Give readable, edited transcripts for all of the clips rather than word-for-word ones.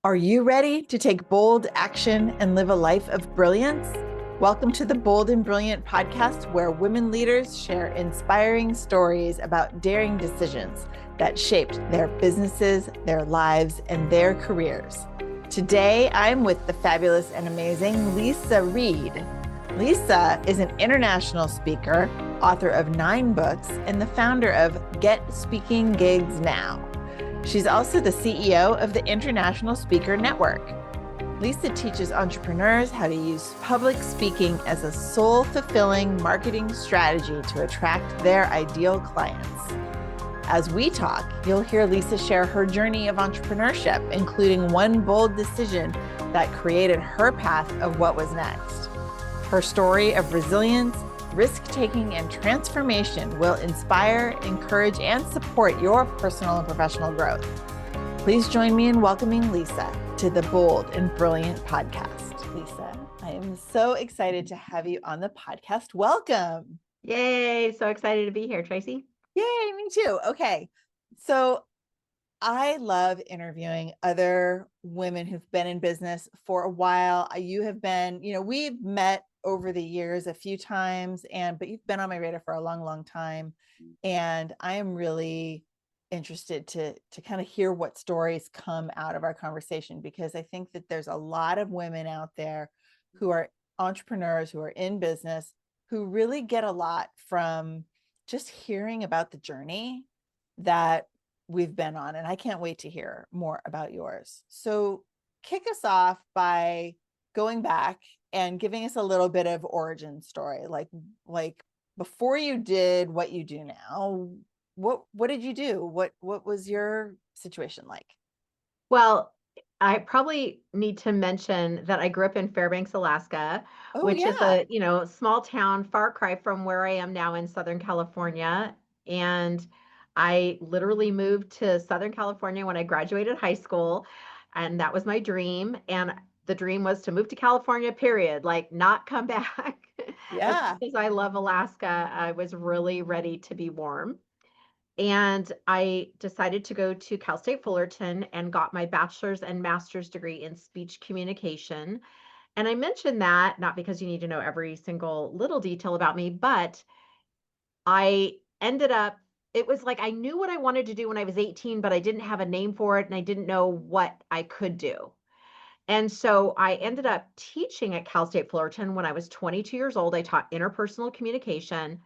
Are you ready to take bold action and live a life of brilliance? Welcome to the Bold and Brilliant podcast, where women leaders share inspiring stories about daring decisions that shaped their businesses, their lives, and their careers. Today, I'm with the fabulous and amazing Leisa Reid. Leisa is an international speaker, author of 9 books, and the founder of Get Speaking Gigs Now. She's also the CEO of the International Speaker Network. Leisa teaches entrepreneurs how to use public speaking as a soul-fulfilling marketing strategy to attract their ideal clients. As we talk, you'll hear Leisa share her journey of entrepreneurship, including one bold decision that created her path of what was next. Her story of resilience, risk-taking, and transformation will inspire, encourage, and support your personal and professional growth. Please join me in welcoming Leisa to the Bold and Brilliant podcast. Leisa, I am so excited to have you on the podcast. Welcome. Yay. So excited to be here, Tracie. Yay, me too. Okay. So I love interviewing other women who've been in business for a while. You have been, we've met over the years a few times, but you've been on my radar for a long, long time. And I am really interested to kind of hear what stories come out of our conversation, because I think that there's a lot of women out there who are entrepreneurs, who are in business, who really get a lot from just hearing about the journey that we've been on. And I can't wait to hear more about yours. So kick us off by going back and giving us a little bit of origin story, like before you did what you do now. What did you do? What was your situation like? Well, I probably need to mention that I grew up in Fairbanks, Alaska, which is Yeah. a small town, far cry from where I am now in Southern California. And I literally moved to Southern California when I graduated high school, and that was my dream. And the dream was to move to California, period, like not come back. As Yeah. much as I love Alaska, I was really ready to be warm. And I decided to go to Cal State Fullerton and got my bachelor's and master's degree in speech communication. And I mentioned that not because you need to know every single little detail about me, but I ended up, it was like I knew what I wanted to do when I was 18, but I didn't have a name for it and I didn't know what I could do. And so I ended up teaching at Cal State Fullerton when I was 22 years old. I taught interpersonal communication,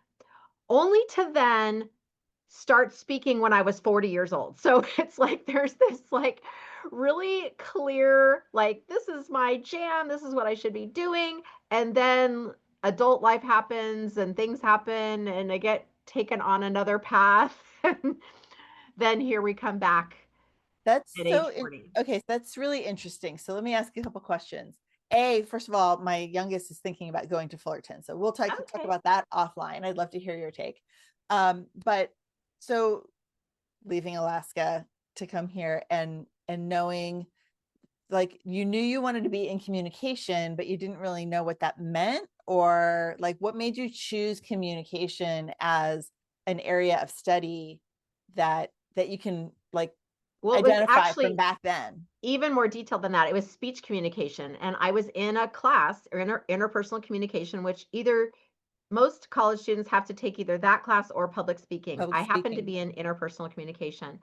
only to then start speaking when I was 40 years old. So it's like there's this like really clear, like, this is my jam, this is what I should be doing. And then adult life happens and things happen and I get taken on another path. And then here we come back That's at age 40. okay. So that's really interesting. So let me ask you a couple questions. First of all, my youngest is thinking about going to Fullerton, so we'll talk Okay. about that offline. I'd love to hear your take. But so leaving Alaska to come here and knowing, like, you knew you wanted to be in communication, but you didn't really know what that meant, or like what made you choose communication as an area of study that you can like Well, it was identify from actually back then. even more detailed than that. It was speech communication. And I was in a class or interpersonal communication, which either most college students have to take either that class or public speaking. Public I happened to speaking. be in interpersonal communication.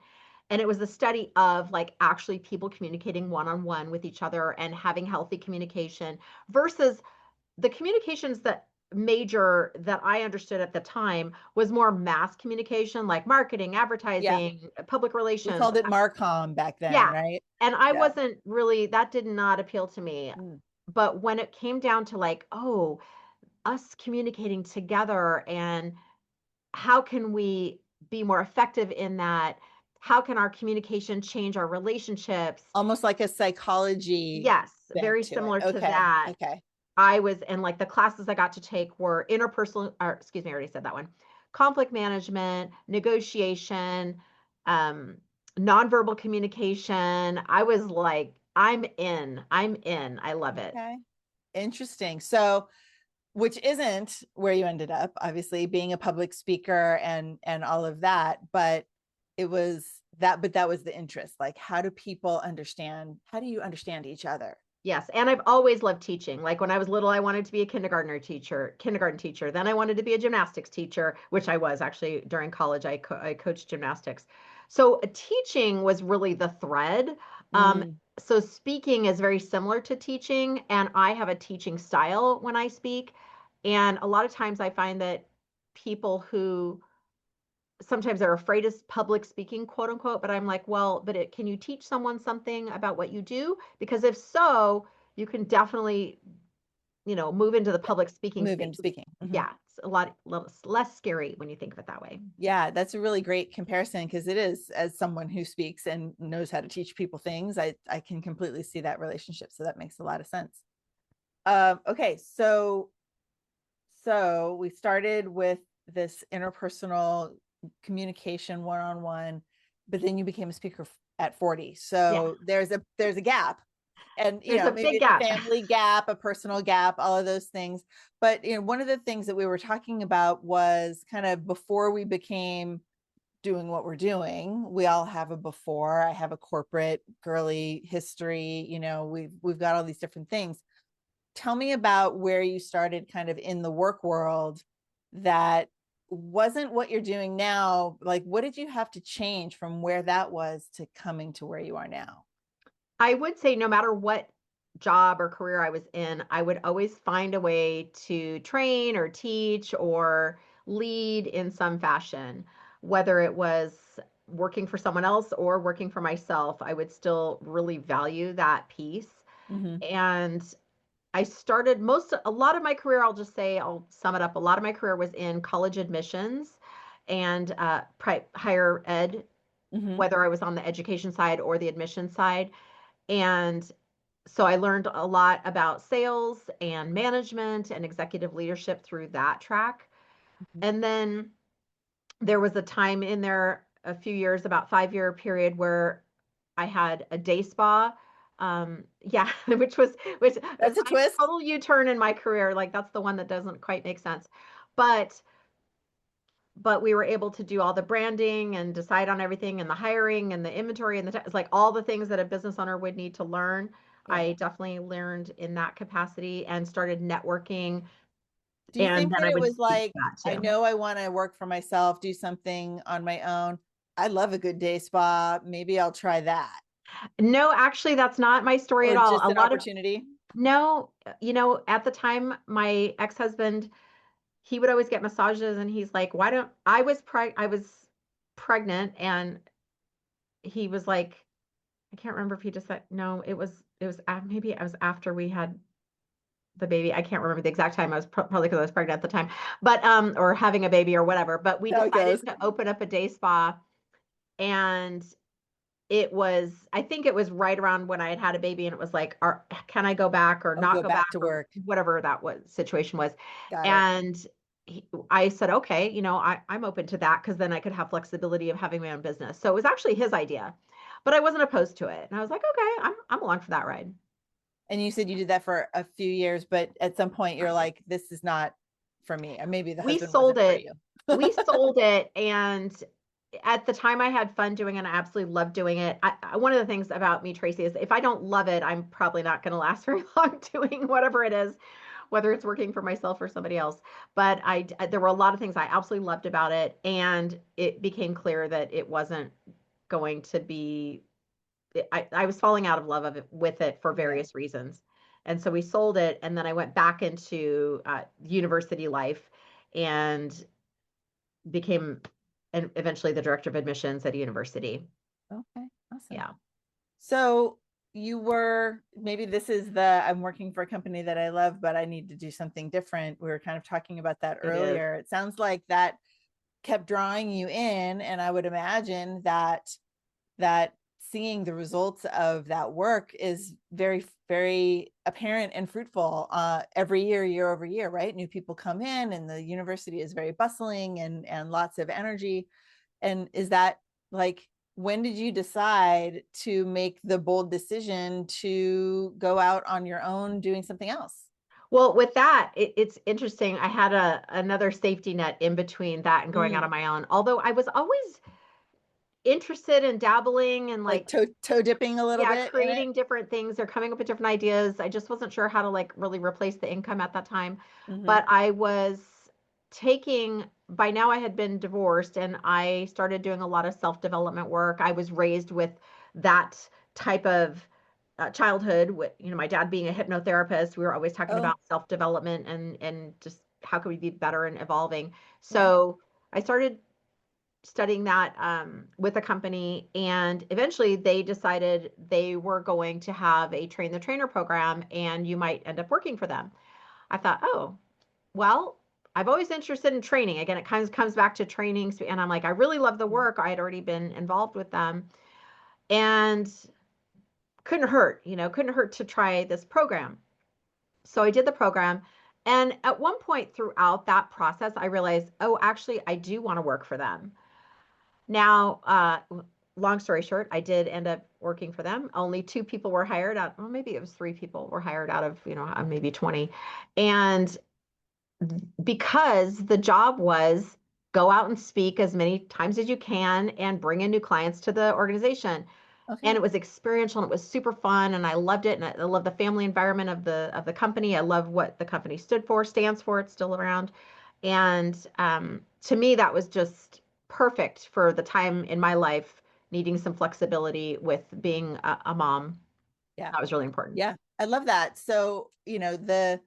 And it was the study of like actually people communicating one on one with each other and having healthy communication versus the communications that major that I understood at the time was more mass communication, like marketing, Yeah, advertising, public we relations. called it Marcom back then, Yeah. right? And I Yeah. wasn't really, that did not appeal to me. Mm. But when it came down to like, oh, us communicating together and how can we be more effective in that? How can our communication change our relationships? Almost like a psychology Yes, bent very to it. similar to Okay. that. Okay. I was in like the classes I got to take were interpersonal, or excuse me, I already said that one. Conflict management, negotiation, um, nonverbal communication. I was like, I'm in. I'm in. I love it. Okay. Interesting. So, which isn't where you ended up, obviously, being a public speaker and all of that, but it was but that was the interest. Like, how do you understand each other? Yes, and I've always loved teaching. Like when I was little, I wanted to be a kindergarten teacher. Then I wanted to be a gymnastics teacher, which I was actually during college. I coached gymnastics. So teaching was really the thread. Mm, So speaking is very similar to teaching, and I have a teaching style when I speak. And a lot of times I find that people who sometimes they're afraid of public speaking, quote unquote, but I'm like, well, but can you teach someone something about what you do? Because if so, you can definitely, move into the public speaking move space. into speaking. Mhm. Yeah, it's a lot less scary when you think of it that way. Yeah, that's a really great comparison because it is, as someone who speaks and knows how to teach people things, I can completely see that relationship. So that makes a lot of sense. Okay, so we started with this interpersonal communication one-on-one, but then you became a speaker at 40. Yeah, So there's a gap. And there's a maybe big it's a gap. family gap, a personal gap, all of those things. But one of the things that we were talking about was kind of before we became doing what we're doing. We all have a before. I have a corporate girly history. We've got all these different things. Tell me about where you started kind of in the work world that wasn't what you're doing now. Like, what did you have to change from where that was to coming to where you are now? I would say no matter what job or career I was in, I would always find a way to train or teach or lead in some fashion, whether it was working for someone else or working for myself. I would still really value that piece. Mm-hmm. And I started a lot of my career, I'll sum it up. A lot of my career was in college admissions and higher ed, Mm-hmm. whether I was on the education side or the admission side. And so I learned a lot about sales and management and executive leadership through that track. And then there was a time in there, a few years, about 5 year period where I had a day spa. Yeah, which That's a my twist. total U-turn in my career. Like that's the one that doesn't quite make sense. But we were able to do all the branding and decide on everything and the hiring and the inventory and it's like all the things that a business owner would need to learn. Yeah. I definitely learned in that capacity and started networking. Do you And think then that I it would was speak to like, that I too. know I want to work for myself, do something on my own. I love a good day spa. Maybe I'll try that. No, actually, that's not my story at Or all. just an opportunity. No, at the time, my ex-husband, he would always get massages and he's like, why don't I was pregnant and he was like, I can't remember if he just said no, maybe it was after we had the baby. I can't remember the exact time. I was probably because I was pregnant at the time, but or having a baby or whatever. But we How it decided goes. to open up a day spa, and I think it was right around when I had had a baby, and it was like, can I go back or I'll not go go back back to or work. whatever situation was, Got it. and I said, okay, I'm open to that because then I could have flexibility of having my own business. So it was actually his idea, but I wasn't opposed to it, and I was like, okay, I'm along for that ride. And you said you did that for a few years, but at some point you're like, this is not for me. And maybe the we husband sold wasn't for it you. we sold it, and at the time I had fun doing it. I absolutely loved doing it. One of the things about me, Tracie, is if I don't love it, I'm probably not going to last very long doing whatever it is, whether it's working for myself or somebody else. But there were a lot of things I absolutely loved about it, and it became clear that it wasn't going to be. I was falling out of love with it for Yeah. various reasons, and so we sold it, and then I went back into university life and became and eventually the director of admissions at a university. Okay. Awesome. Yeah, So maybe this is the, I'm working for a company that I love, but I need to do something different. We were kind of talking about that it is. earlier. It sounds like that kept drawing you in. And I would imagine that seeing the results of that work is very, very apparent and fruitful every year over year, right? New people come in and the university is very bustling and lots of energy. And is that like, when did you decide to make the bold decision to go out on your own doing something else? Well, with that, it's interesting. I had another safety net in between that and going out on Mm, my own. Although I was always interested in dabbling and Like like, toe dipping a little yeah, bit in it? creating different things. They're coming up with different ideas. I just wasn't sure how to like really replace the income at that time. Hmm. But I was taking, by now I had been divorced and I started doing a lot of self-development work. I was raised with that type of childhood with, my dad being a hypnotherapist. We were always talking Oh, about self-development and just how could we be better and evolving. yeah. So I started studying that with a company, and eventually they decided they were going to have a train the trainer program, and you might end up working for them. I thought, oh, well, I've always interested in training. Again, it kind of comes back to training, and I'm like, I really love the work. I had already been involved with them, and couldn't hurt to try this program. So I did the program. And at one point throughout that process, I realized, oh, actually, I do want to work for them. Now, long story short, I did end up working for them. Only two people were hired out. Well, maybe it was three people were hired out of, maybe 20. And because the job was go out and speak as many times as you can and bring in new clients to the organization. And Okay. it was experiential and it was super fun and I loved it. And I love the family environment of the company. I love what the company stood for, stands for. It's still around. And to me, that was just perfect for the time in my life, needing some flexibility with being a mom. Yeah. That was really important. Yeah. I love that. So, the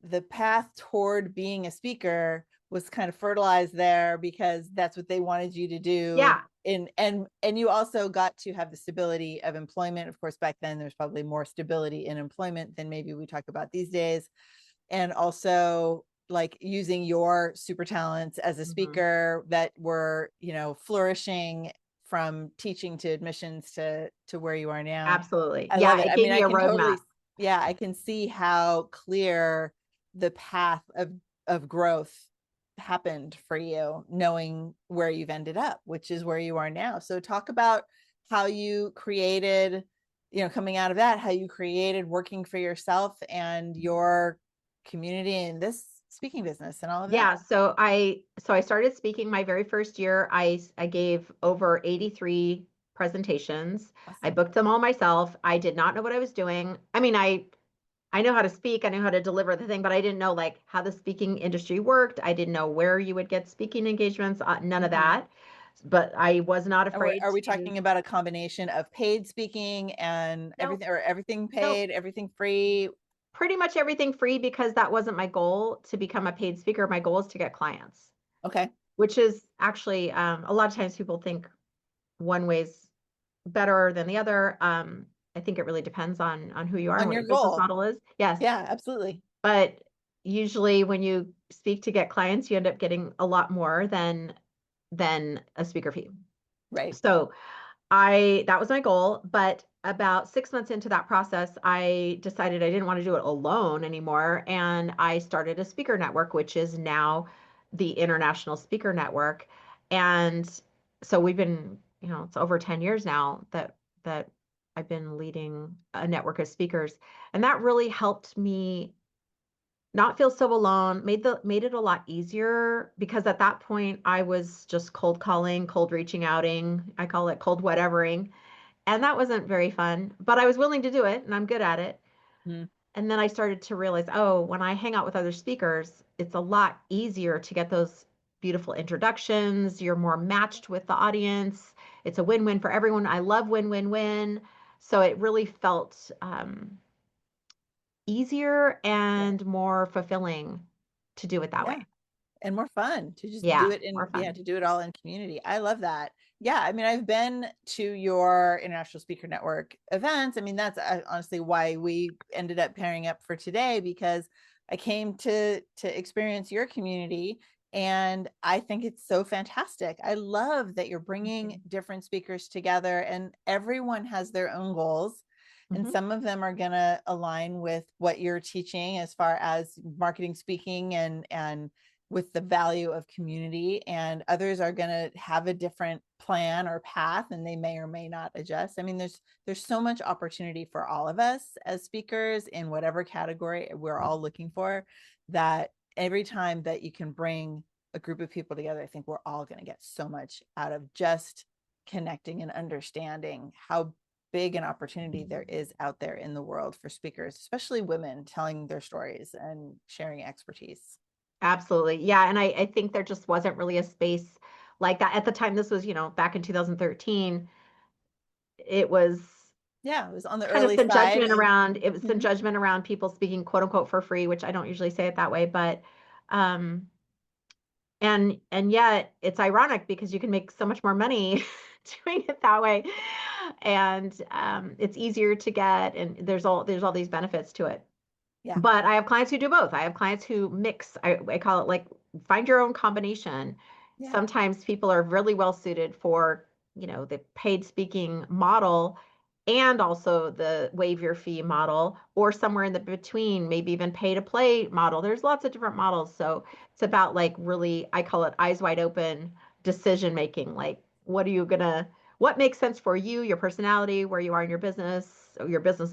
the path toward being a speaker was kind of fertilized there because that's what they wanted you to do. Yeah, And you also got to have the stability of employment. Of course, back then there's probably more stability in employment than maybe we talk about these days. And also like using your super talents as a hmm, speaker that were, flourishing from teaching to admissions to where you are now. absolutely. I love Yeah, it. it I gave mean, me I a can roadmap. totally, yeah, I can see how clear the path of growth happened for you, knowing where you've ended up, which is where you are now. So talk about how you created, coming out of that, how you created working for yourself and your community in this speaking business and all of that. Yeah, so I started speaking my very first year. I gave over 83 presentations. I Awesome. booked them all myself. I did not know what I was doing. I mean, I know how to speak, I know how to deliver the thing, but I didn't know like how the speaking industry worked. I didn't know where you would get speaking engagements, none of Mm-hmm. that. But I was not Are we, afraid are we to. talking about a combination of paid speaking and No, everything, or everything no, paid, everything free? pretty much everything free because that wasn't my goal to become a paid speaker. My goal is to get clients, Okay. which is actually a lot of times people think one way's better than the other. I think it really depends on who you are and On what your your business goal. model is. Yes, Yeah, absolutely. but usually when you speak to get clients, you end up getting a lot more than a speaker fee. Right. So I that was my goal, but about 6 months into that process, I decided I didn't want to do it alone anymore, and I started a speaker network, which is now the International Speaker Network. And so we've been, it's over 10 years now that I've been leading a network of speakers, and that really helped me not feel so alone, made it a lot easier because at that point I was just cold calling, cold reaching outing. I call it cold whatevering. And that wasn't very fun, but I was willing to do it and I'm good at it. Mm. And then I started to realize, oh, when I hang out with other speakers, it's a lot easier to get those beautiful introductions. You're more matched with the audience. It's a win-win for everyone. I love win-win-win. So it really felt easier Yeah. and more fulfilling to do it that Yeah. way. And more fun to just Yeah, do it more in, yeah, fun. to do it all in community. I love that. Yeah, I mean, I've been to your International Speaker Network events. I mean, that's honestly why we ended up pairing up for today, because I came to experience your community and I think it's so fantastic. I love that you're Thank you. bringing different speakers together and everyone has their own goals. And Hmm. some of them are going to align with what you're teaching as far as marketing, speaking, and with the value of community, and others are going to have a different plan or path and they may or may not adjust. I mean, there's so much opportunity for all of us as speakers in whatever category we're all looking for, that every time that you can bring a group of people together, I think we're all going to get so much out of just connecting and understanding how big an opportunity there is out there in the world for speakers, especially women telling their stories and sharing expertise. Absolutely. Yeah. And I think there just wasn't really a space like that at the time. This was, back in 2013. It was Yeah, it was on the kind of early some side judgment of, around it was some mhm. judgment around people speaking quote unquote for free, which I don't usually say it that way, but um and yet it's ironic because you can make so much more money doing it that way. And it's easier to get, and there's all these benefits to it. Yeah, But I have clients who do both. I have clients who mix. I call it like find your own combination. yeah, Sometimes people are really well suited for, the paid speaking model and also the waive your fee model, or somewhere in the between, maybe even pay to play model. There's lots of different models. So it's about like really, I call it eyes wide open decision making. Like, what makes sense for you, your personality, where you are in your business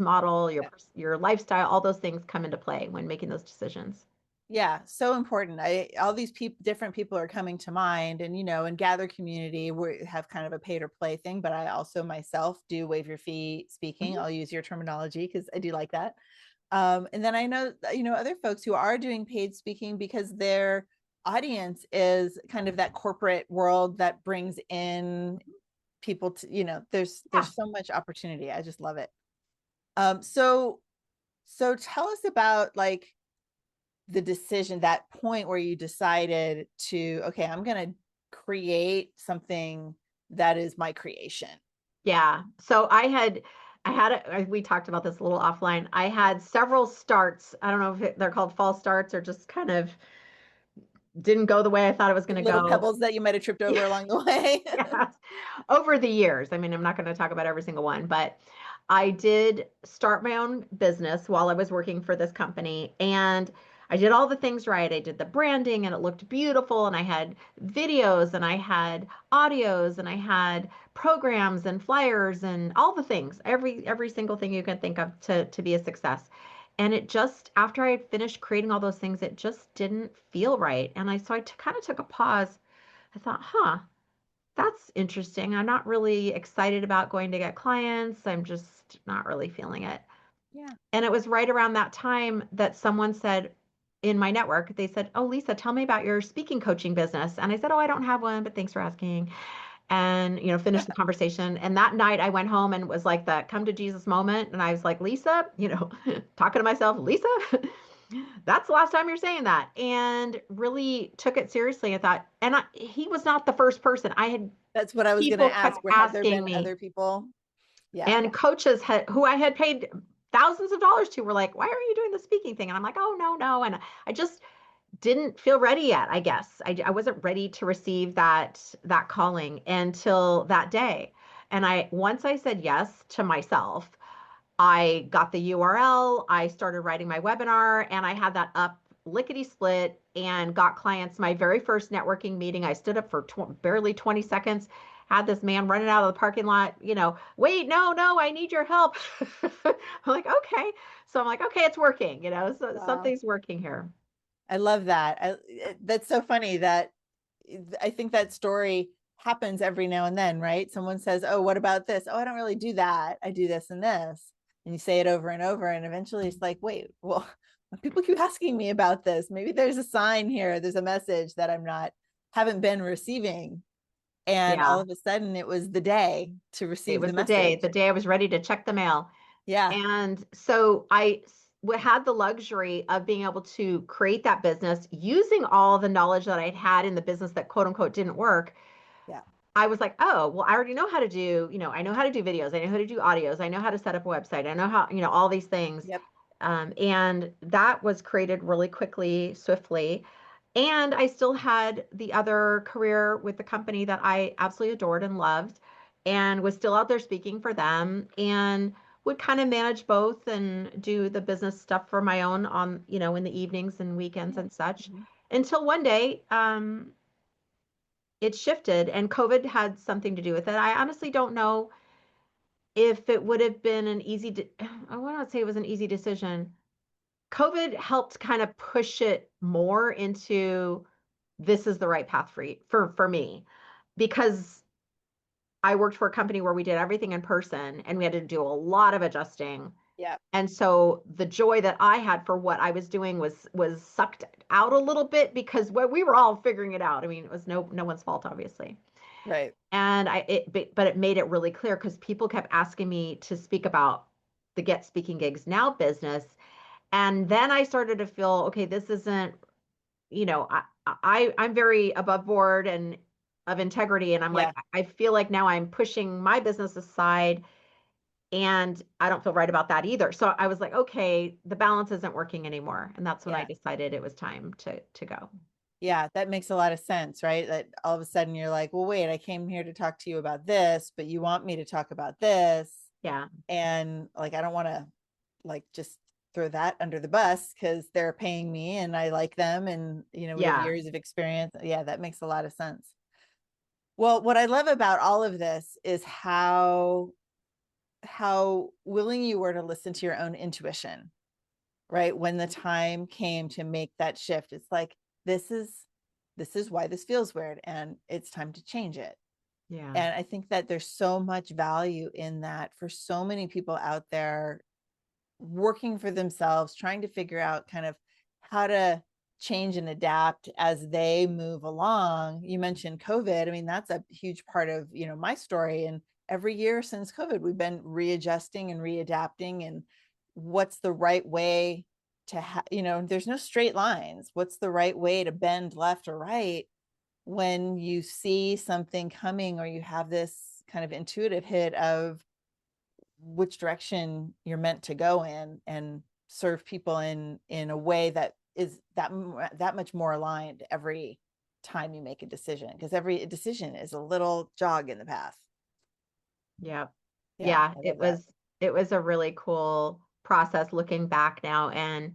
model, yeah. your lifestyle, all those things come into play when making those decisions. Yeah, so important. All these people, different people are coming to mind, and in Gather community, we have kind of a pay to play thing, but I also myself do waive your fee speaking. Mhm. I'll use your terminology because I do like that. And then I know, other folks who are doing paid speaking because their audience is kind of that corporate world that brings in people to, Yeah. there's so much opportunity. I just love it. So tell us about like the decision, that point where you decided to, okay, I'm going to create something that is my creation. Yeah. So we talked about this a little offline. I had several starts. I don't know if they're called false starts or just kind of didn't go the way I thought it was going Like to little go. pebbles that you might have tripped Yeah. over along the way. Yeah. Over the years. I mean, I'm not going to talk about every single one, but I did start my own business while I was working for this company, and I did all the things right. I did the branding and it looked beautiful, and I had videos and I had audios and I had programs and flyers and all the things, every single thing you can think of to be a success. And it just, after I had finished creating all those things, it just didn't feel right. And I kind of took a pause. I thought, huh, that's interesting. I'm not really excited about going to get clients. I'm just not really feeling it. Yeah. And it was right around that time that someone said in my network, they said, "Oh, Leisa, tell me about your speaking coaching business." And I said, "Oh, I don't have one, but thanks for asking." And, finished the conversation. And that night I went home and was like the come to Jesus moment. And I was like, Leisa, talking to myself, Leisa, that's the last time you're saying that. And really took it seriously. I thought, he was not the first person. I had That's what I was going to people kept ask. Where have there asking been me, other people? Yeah. and coaches who I had paid thousands of dollars to were like, "Why are you doing the speaking thing?" And I'm like, "Oh, no, no." And I just didn't feel ready yet, I guess. I wasn't ready to receive that calling until that day. And once I said yes to myself, I got the URL, I started writing my webinar, and I had that up lickety split and got clients. My very first networking meeting, I stood up for barely 20 seconds, had this man running out of the parking lot, wait, no, no, I need your help. I'm like, okay. So I'm like, okay, it's working, so Wow. something's working here. I love that. That's so funny that I think that story happens every now and then, right? Someone says, "Oh, what about this?" "Oh, I don't really do that. I do this and this." And you say it over and over, and eventually it's like, "Wait, well, people keep asking me about this. Maybe there's a sign here. There's a message that haven't been receiving." And all Yeah. of a sudden, it was the day to It receive the was the day I was ready to check the mail. Yeah, And so had the luxury of being able to create that business using all the knowledge that I'd had in the business that quote unquote didn't work. yeah, I was like, oh, well, I already know how to do, I know how to do videos. I know how to do audios. I know how to set up a website. I know how, all these things. yep, And that was created really quickly, swiftly. And I still had the other career with the company that I absolutely adored and loved, and was still out there speaking for them, and would kind of manage both and do the business stuff for my own on, in the evenings and weekends yeah. and such. Mhm. Until one day, it shifted, and COVID had something to do with it. I honestly don't know if it would have been I want to say it was an easy decision. COVID helped kind of push it more into this is the right path for me, because I worked for a company where we did everything in person and we had to do a lot of adjusting. Yeah. And so the joy that I had for what I was doing was sucked out a little bit, because we were all figuring it out. I mean, it was no one's fault, obviously. Right. And but it made it really clear, because people kept asking me to speak about the Get Speaking Gigs Now business. And then I started to feel, okay, this isn't, I'm very above board and of integrity. And I'm like, Yeah. I feel like now I'm pushing my business aside, and I don't feel right about that either. So I was like, okay, the balance isn't working anymore. And that's when I Yeah. decided it was time to go. Yeah, that makes a lot of sense, right? That all of a sudden you're like, well, wait, I came here to talk to you about this, but you want me to talk about this. Yeah. And like, I don't want to like just throw that under the bus because they're paying me and I like them and, we have Yeah. years of experience. Yeah, that makes a lot of sense. Well, what I love about all of this is how willing you were to listen to your own intuition, right? When the time came to make that shift, it's like, this is why this feels weird and it's time to change it. Yeah. And I think that there's so much value in that for so many people out there working for themselves, trying to figure out kind of how to change and adapt as they move along. You mentioned COVID. I mean, that's a huge part of, my story. And every year since COVID, we've been readjusting and readapting and what's the right way to there's no straight lines. What's the right way to bend left or right when you see something coming or you have this kind of intuitive hit of which direction you're meant to go in and serve people in a way that is that much more aligned every time you make a decision, because every decision is a little jog in the path. Yeah. Yeah, Yeah. I love It that. was it was a really cool process looking back now. And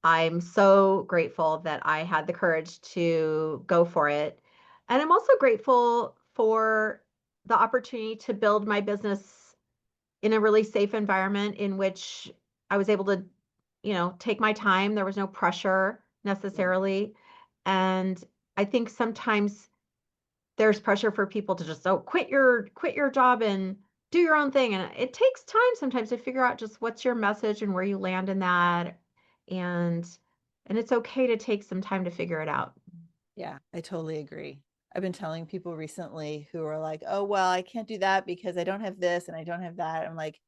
I'm so grateful that I had the courage to go for it. And I'm also grateful for the opportunity to build my business in a really safe environment in which I was able to, take my time. There was no pressure Yeah, necessarily. And I think sometimes there's pressure for people to just, oh, quit your job and do your own thing. And it takes time sometimes to figure out just what's your message and where you land in that. And and it's okay to take some time to figure it out. yeah, I totally agree. I've been telling people recently who are like, oh well, I can't do that because I don't have this and I don't have that. I'm like,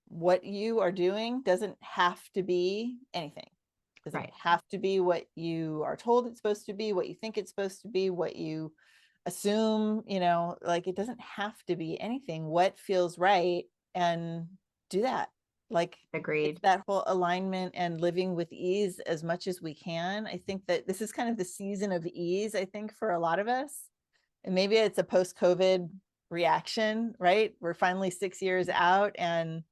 what you are doing doesn't have to be anything. Doesn't Right. have to be what you are told it's supposed to be, what you think it's supposed to be, what you assume, like it doesn't have to be anything. What feels right, and do that. Like, it's Agreed. that whole alignment and living with ease as much as we can. I think that this is kind of the season of ease, I think, for a lot of us. And maybe it's a post-COVID reaction, right? We're finally 6 years out and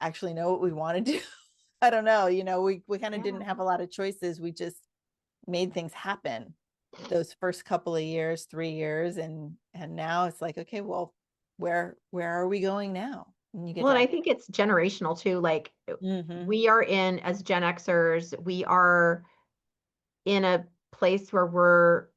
actually know what we want to do. I don't know, we kind of didn't Yeah. have a lot of choices. We just made things happen those first couple of years, 3 years, and now it's like, okay, well, where are we going now? And you get Well, and to. I think it's generational too. Like, Mm-hmm. we are in, as Gen Xers, we are in a place where we're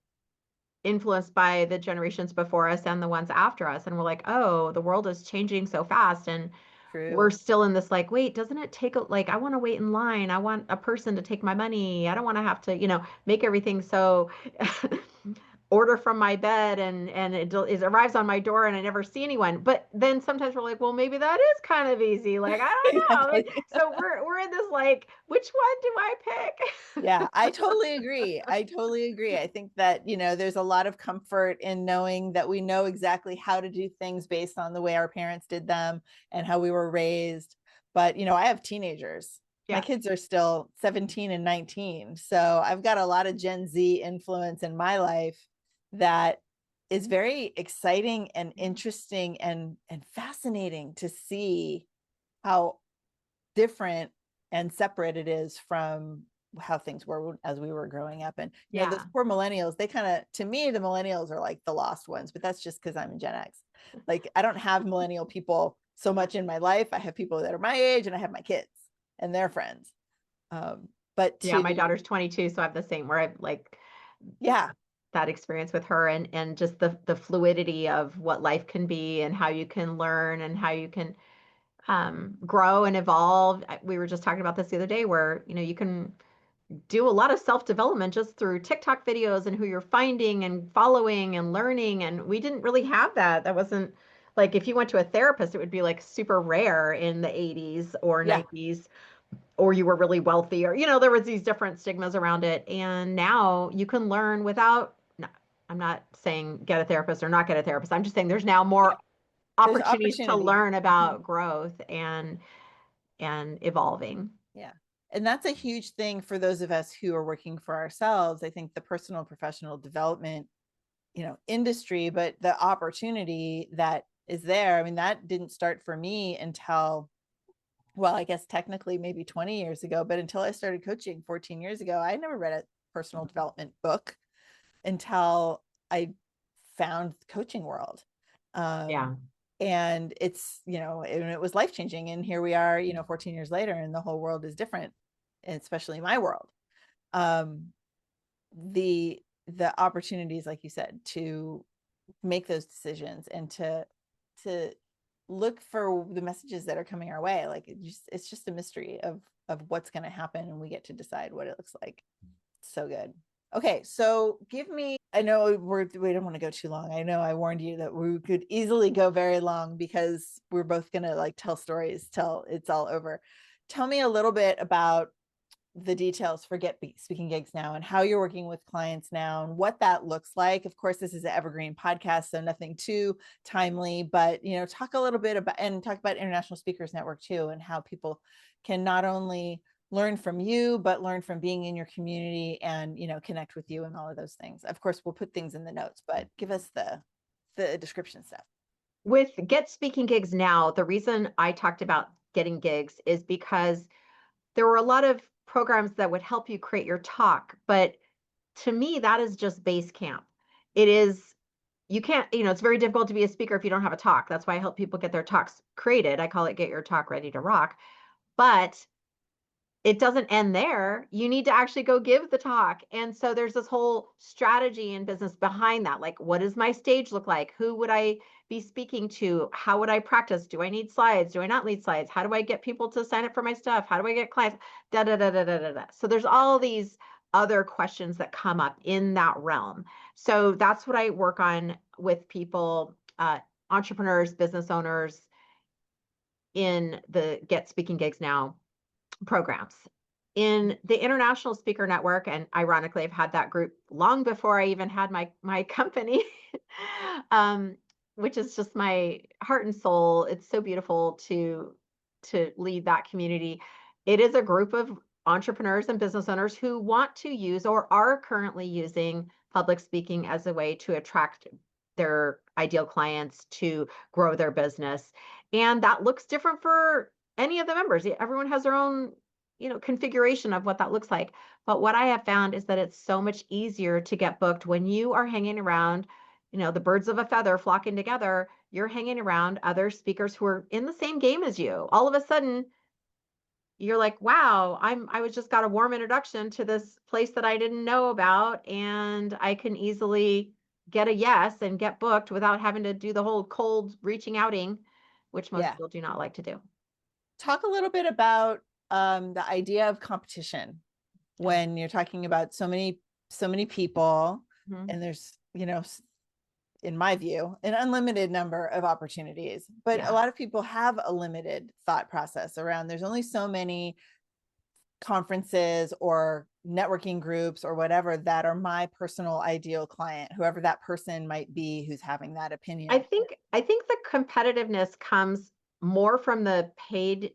influenced by the generations before us and the ones after us. And we're like, oh, the world is changing so fast. And we're True. still in this like, wait, doesn't it take like, I want to wait in line. I want a person to take my money. I don't want to have to, make everything so order from my bed and it arrives on my door and I never see anyone. But then sometimes we're like, well, maybe that is kind of easy. Like, I don't know. Exactly. So we're in this like, which one do I pick? Yeah, I totally agree. I totally agree. I think that, there's a lot of comfort in knowing that we know exactly how to do things based on the way our parents did them and how we were raised. But, I have teenagers. My Yeah. kids are still 17 and 19. So I've got a lot of Gen Z influence in my life that is very exciting and interesting and fascinating to see how different and separate it is from how things were as we were growing up. And those Yeah. poor millennials, they kind of, to me, the millennials are like the lost ones, but that's just because I'm in Gen X. Like, I don't have millennial people so much in my life. I have people that are my age and I have my kids and their friends. But Yeah, to my daughter's 22, so I have the same where I like Yeah. that experience with her, and just the fluidity of what life can be and how you can learn and how you can grow and evolve. We were just talking about this the other day where, you can do a lot of self-development just through TikTok videos and who you're finding and following and learning. And we didn't really have that. That wasn't like if you went to a therapist, it would be like super rare in the 80s or Yeah. 90s, or you were really wealthy, or, there was these different stigmas around it. And now you can learn without, no, I'm not saying get a therapist or not get a therapist. I'm just saying there's now Yeah. more There's opportunities to opportunity. learn Mhm. about growth and evolving. Yeah. And that's a huge thing for those of us who are working for ourselves. I think the personal and professional development, industry, but the opportunity that is there. I mean, that didn't start for me until, well, I guess technically maybe 20 years ago, but until I started coaching 14 years ago, I never read a personal development book until I found the coaching world. Yeah. And and it was life changing. And here we are, 14 years later, and the whole world is different, and especially my world. Um, the opportunities, like you said, to make those decisions and to look for the messages that are coming our way. Like it's just a mystery of what's going to happen, and we get to decide what it looks like. So good. Okay, so give me, I know we don't want to go too long. I know I warned you that we could easily go very long because we're both going to like tell stories till it's all over. Tell me a little bit about the details for Get Speaking Gigs Now and how you're working with clients now and what that looks like. Of course, this is an evergreen podcast, so nothing too timely, but talk a little bit about, and talk about International Speakers Network too, and how people can not only learn from you, but learn from being in your community and, connect with you and all of those things. Of course, we'll put things in the notes, but give us the description stuff. With Get Speaking Gigs Now, the reason I talked about getting gigs is because there were a lot of programs that would help you create your talk. But to me, that is just base camp. It is, you can't, it's very difficult to be a speaker if you don't have a talk. That's why I help people get their talks created. I call it Get Your Talk Ready to Rock. But it doesn't end there. You need to actually go give the talk. And so there's this whole strategy and business behind that. Like, what does my stage look like? Who would I be speaking to? How would I practice? Do I need slides? Do I not need slides? How do I get people to sign up for my stuff? How do I get clients? Da da da da da da da. So there's all these other questions that come up in that realm. So that's what I work on with people, entrepreneurs, business owners in the Get Speaking Gigs Now programs. In the International Speaker Network, and ironically, I've had that group long before I even had my company, um, which is just my heart and soul. It's so beautiful to lead that community. It is a group of entrepreneurs and business owners who want to use or are currently using public speaking as a way to attract their ideal clients to grow their business. And that looks different for any of the members. Everyone has their own, configuration of what that looks like. But what I have found is that it's so much easier to get booked when you are hanging around, the birds of a feather flocking together. You're hanging around other speakers who are in the same game as you. All of a sudden, you're like, wow, I was just got a warm introduction to this place that I didn't know about, and I can easily get a yes and get booked without having to do the whole cold reaching outing, which most Yeah. people do not like to do. Talk a little bit about the idea of competition Oh. when you're talking about so many people, Mhm. and there's, in my view, an unlimited number of opportunities, but a Yeah. lot of people have a limited thought process around there's only so many conferences or networking groups or whatever that are my personal ideal client, whoever that person might be who's having that I opinion. think I think the competitiveness comes more from the paid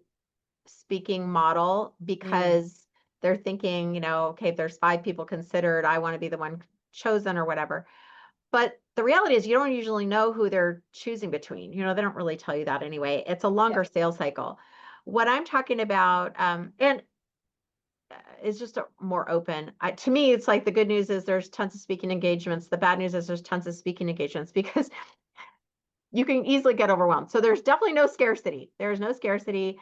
speaking model Mm, because they're thinking, okay, if there's five people considered, I want to be the one chosen or whatever. But the reality is you don't usually know who they're choosing between. They don't really tell you that anyway. It's a yeah, longer sales cycle. What I'm talking about, and is just more open. To me, it's like the good news is there's tons of speaking engagements. The bad news is there's tons of speaking engagements because you can easily get overwhelmed. So there's definitely no scarcity. There's no scarcity.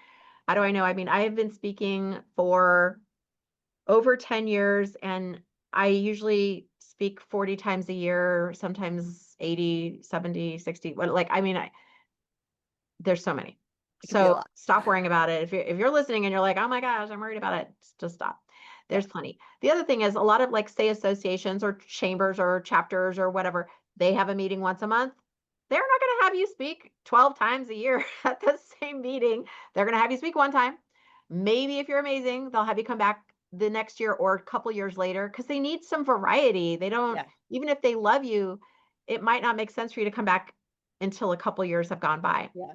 How do I know? I mean, I have been speaking for over 10 years, and I usually speak 40 times a year, sometimes 80, 70, 60. Like, I mean, there's so many. It could be a So lot. stop worrying about it. If you're listening and you're like, oh my gosh, I'm worried about it, just stop. Yeah. There's plenty. The other thing is a lot of, like, say, associations or chambers or chapters or whatever, they have a meeting once a month. They're not going to have you speak 12 times a year at the same meeting. They're going to have you speak one time. Maybe if you're amazing, they'll have you come back the next year or a couple years later, because they need some variety. They don't, Yeah. even if they love you, it might not make sense for you to come back until a couple years have gone by. Yeah.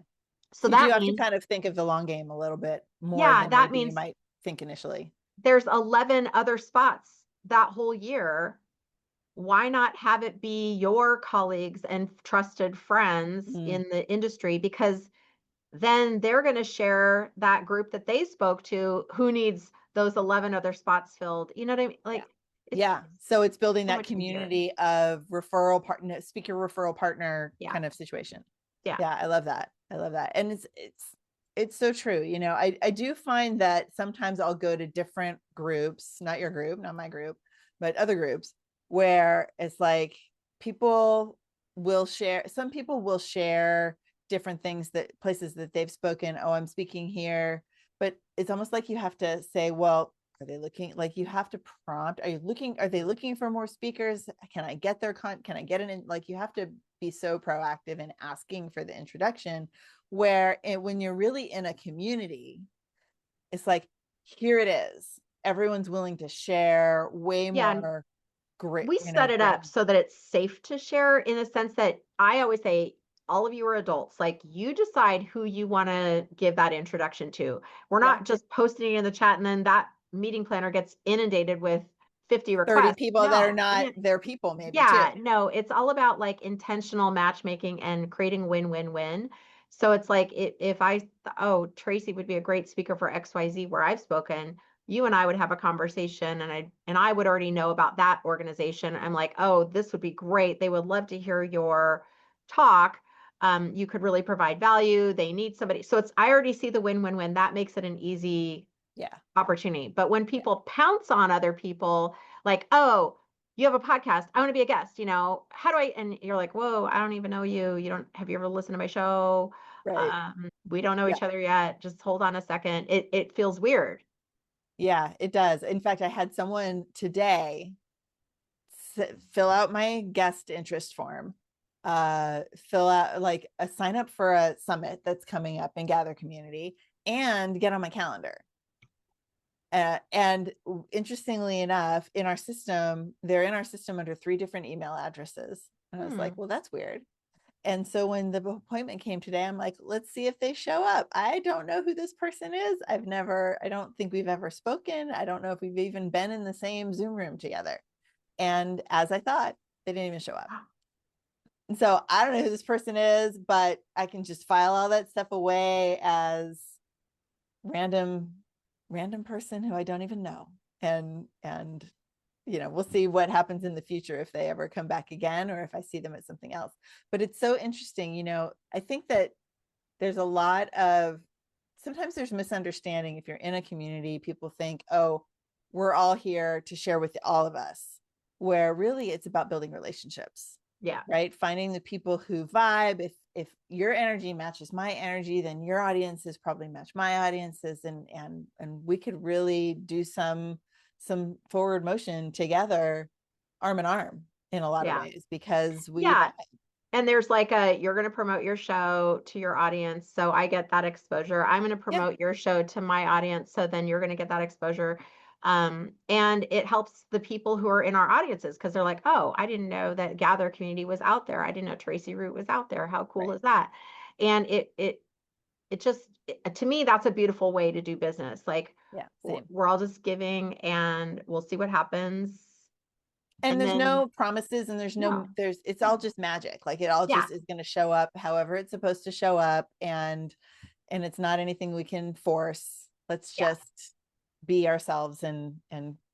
So So you do that have to means, kind of think of the long game a little bit more yeah, than that maybe you means might think initially. there's 11 other spots that whole year. Why not have it be your colleagues and trusted friends Mm, in the industry? Because then they're going to share that group that they spoke to who needs those 11 other spots filled. You know what I mean? yeah. Like, it's Yeah. So it's building so that much easier. community of referral partner, speaker referral partner Yeah. kind of situation. Yeah. Yeah, I love that. I love that. And it's so true. You know, I do find that sometimes I'll go to different groups, not your group, not my group, but other groups where it's like people some people will share different things, that places that they've spoken. Oh, I'm speaking here. But it's almost like you have to say, well, are they looking, like you have to prompt, are they looking for more speakers? Can I get can I get it in? Like you have to be so proactive in asking for the introduction, where when you're really in a community, it's like, here it is. Everyone's willing to share way Yeah. And more great, we set it up so that it's safe to share, in the sense that I always say, all of you are adults. Like, you decide who you want to give that introduction to. We're yeah, not just posting it in the chat and then that meeting planner gets inundated with 50 30 requests. people that are No. not Yeah. their people maybe too. Yeah, no, it's all about, like, intentional matchmaking and creating win-win-win. So it's like, if oh, Tracie would be a great speaker for XYZ where I've spoken, you and I would have a conversation, and I would already know about that organization. I'm like, oh, this would be great. They would love to hear your talk. You could really provide value. They need somebody. So I already see the win-win-win. That makes it an easy Yeah, opportunity. But when yeah, people pounce on other people, like, oh, you have a podcast, I want to be a guest, how do I, and you're like, whoa, I don't even know you. Have you ever listened to my show? right. We don't know Yeah, each other yet. Just hold on a second. It feels weird. yeah, it does. In fact, I had someone today fill out my guest interest form, fill out like a sign up for a summit that's coming up in Gather Community, and get on my calendar. And interestingly enough, they're in our system under 3 different email addresses. And I was like, well, that's weird. And so when the appointment came today, I'm like, let's see if they show up. I don't know who this person is. I don't think we've ever spoken. I don't know if we've even been in the same Zoom room together. And as I thought, they didn't even show up. And so I don't know who this person is, but I can just file all that stuff away as random person who I don't even know. And we'll see what happens in the future if they ever come back again, or if I see them at something else. But it's so interesting. I think that there's a lot of, sometimes there's misunderstanding. If you're in a community, people think, oh, we're all here to share with all of us, where really it's about building relationships. Yeah. Right. Finding the people who vibe. If your energy matches my energy, then your audiences probably match my audiences, and we could really do some forward motion together, arm in arm, in a lot of Yeah. ways, because we Yeah. vibe. And there's like you're going to promote your show to your audience. So I get that exposure. I'm going to Yeah. promote your show to my audience. So then you're going to get that exposure. And it helps the people who are in our audiences, because they're like, oh, I didn't know that Gather Community was out there. I didn't know Tracie Root was out there. How cool Right. is that? And it just, to me, that's a beautiful way to do business. Like, Yeah. Same. we're all just giving and we'll see what happens. And And there's then, no promises, and no, it's all just magic. Like, it all yeah, just is going to show up however it's supposed to show up. And it's not anything we can force. Let's yeah, just be ourselves and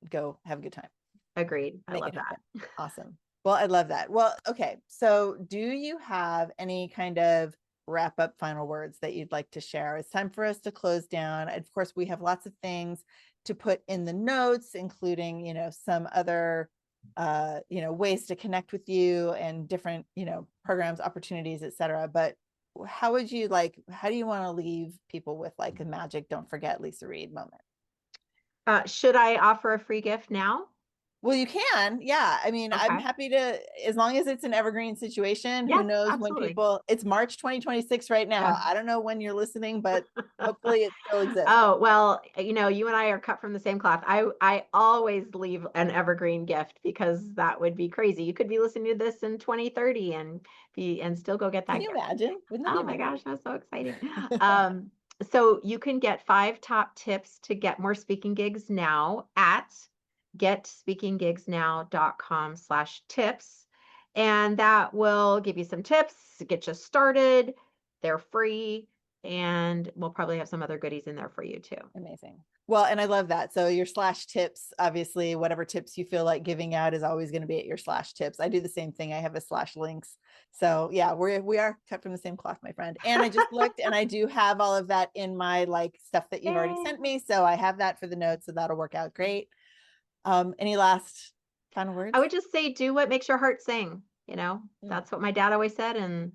go have a good time. agreed. I Make love it happen. that. Awesome. Well, I love that. Well, okay. So do you have any kind of wrap up final words that you'd like to share? It's time for us to close down. Of course, we have lots of things to put in the notes, including, some other ways to connect with you and different, programs, opportunities, etc. But how do you want to leave people with like a magic, don't forget Leisa Reid moment? Should I offer a free gift now? Well, you can. Yeah. I mean, I'm Okay. happy to, as long as it's an evergreen situation. Who Yes, knows when absolutely. it's March 2026 right now. Yeah. I don't know when you're listening, but hopefully it still exists. Oh, well, you and I are cut from the same cloth. I always leave an evergreen gift because that would be crazy. You could be listening to this in 2030 and still go get Can that you gift. imagine? Wouldn't that be Oh my amazing? gosh, that's so exciting. So you can get 5 top tips to get more speaking gigs now at getspeakinggigsnow.com/tips. And that will give you some tips, get you started. They're free, and we'll probably have some other goodies in there for you too. Amazing. Well, and I love that. So your /tips, obviously, whatever tips you feel like giving out is always going to be at your /tips. I do the same thing. I have a /links. So yeah, we are cut from the same cloth, my friend. And I just looked and I do have all of that in my like stuff that you've already sent me. So I have that for the notes. So that'll work out great. Any last final words? I would just say do what makes your heart sing. That's what my dad always said, and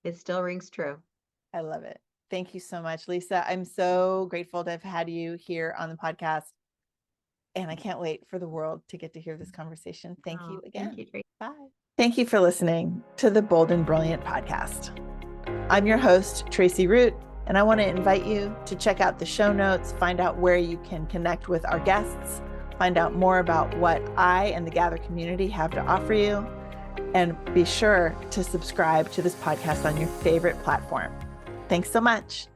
it still rings true. I love it. Thank you so much, Leisa. I'm so grateful to have had you here on the podcast. And I can't wait for the world to get to hear this conversation. Thank you again. Thank you, Tracie. Bye. Thank you for listening to the Bold and Brilliant podcast. I'm your host, Tracie Root, and I want to invite you to check out the show notes, find out where you can connect with our guests, find out more about what I and the Gather community have to offer you, and be sure to subscribe to this podcast on your favorite platform. Thanks so much.